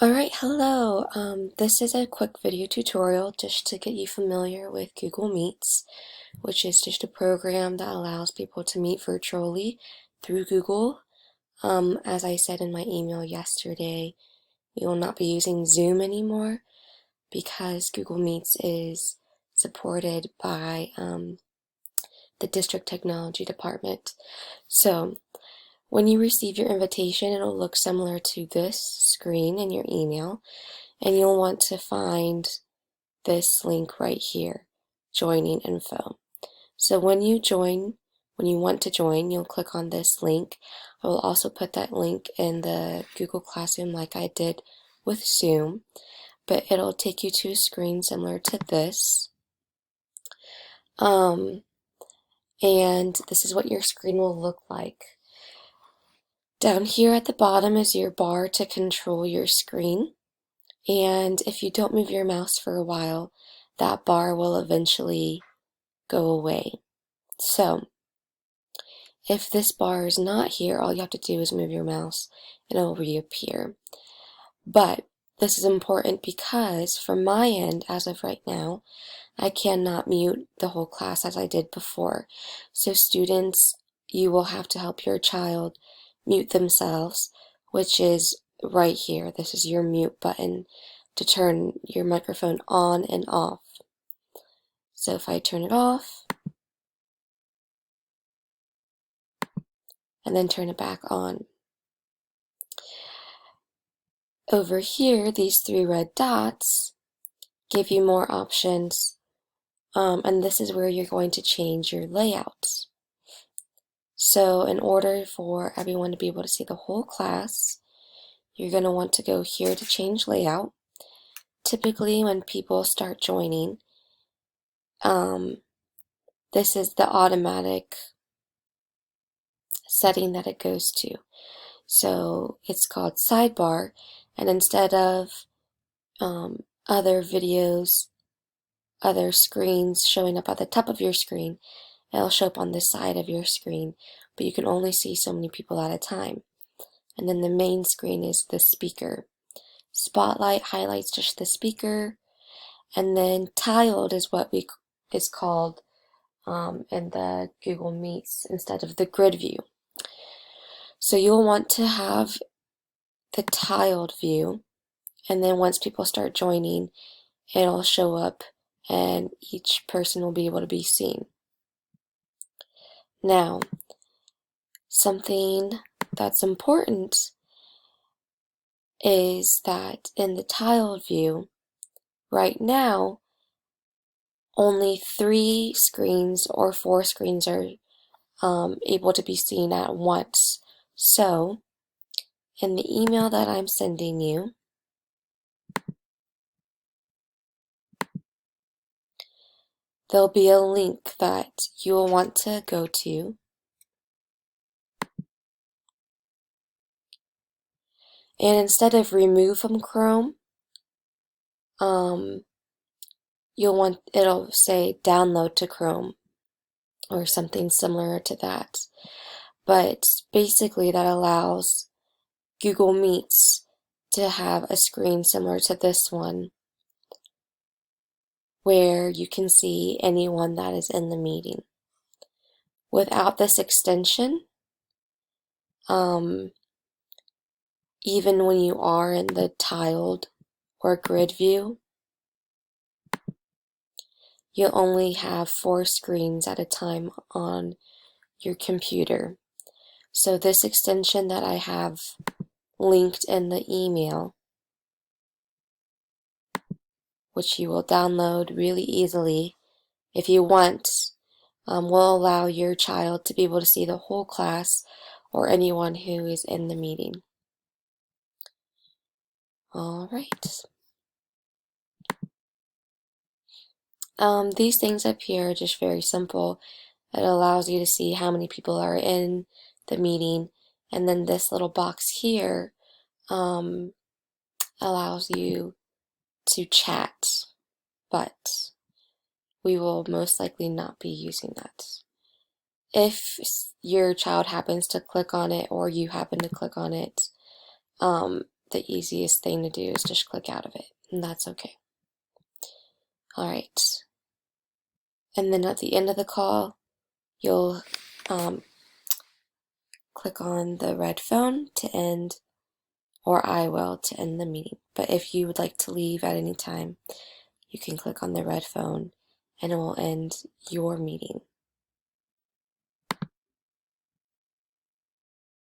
Alright, hello. This is a quick video tutorial just to get you familiar with Google Meets, which is just a program that allows people to meet virtually through Google. As I said in my email yesterday, we will not be using Zoom anymore because Google Meets is supported by the District Technology Department. So, when you receive your invitation, it'll look similar to this screen in your email, and you'll want to find this link right here, joining info. So when you want to join, you'll click on this link. I will also put that link in the Google Classroom like I did with Zoom, but it'll take you to a screen similar to this. And this is what your screen will look like. Down here at the bottom is your bar to control your screen. And if you don't move your mouse for a while, that bar will eventually go away. So, if this bar is not here, all you have to do is move your mouse and it will reappear. But this is important because from my end, as of right now, I cannot mute the whole class as I did before. So students, you will have to help your child mute themselves, which is right here. This is your mute button to turn your microphone on and off. So if I turn it off and then turn it back on. Over here, these three red dots give you more options, and this is where you're going to change your layouts. So in order for everyone to be able to see the whole class, you're going to want to go here to change layout. Typically when people start joining, this is the automatic setting that it goes to. So it's called sidebar, and instead of other videos, other screens showing up at the top of your screen, it'll show up on the side of your screen, but you can only see so many people at a time. And then the main screen is the speaker. Spotlight highlights just the speaker, and then tiled is what is called in the Google Meets instead of the grid view. So you'll want to have the tiled view, and then once people start joining, it'll show up and each person will be able to be seen. Now, something that's important is that in the tiled view, right now, only 3 screens or 4 screens are able to be seen at once. So, in the email that I'm sending you, there'll be a link that you will want to go to. And instead of remove from Chrome, it'll say download to Chrome or something similar to that. But basically that allows Google Meets to have a screen similar to this one where you can see anyone that is in the meeting. Without this extension, even when you are in the tiled or grid view, you'll only have 4 screens at a time on your computer. So this extension that I have linked in the email, which you will download really easily if you want, will allow your child to be able to see the whole class or anyone who is in the meeting. Alright. These things up here are just very simple. It allows you to see how many people are in the meeting, and then this little box here allows you to chat, but we will most likely not be using that. If your child happens to click on it or you happen to click on it, the easiest thing to do is just click out of it, and that's okay. Alright, and then at the end of the call, you'll click on the red phone to end, or I will, to end the meeting. But if you would like to leave at any time, you can click on the red phone and it will end your meeting.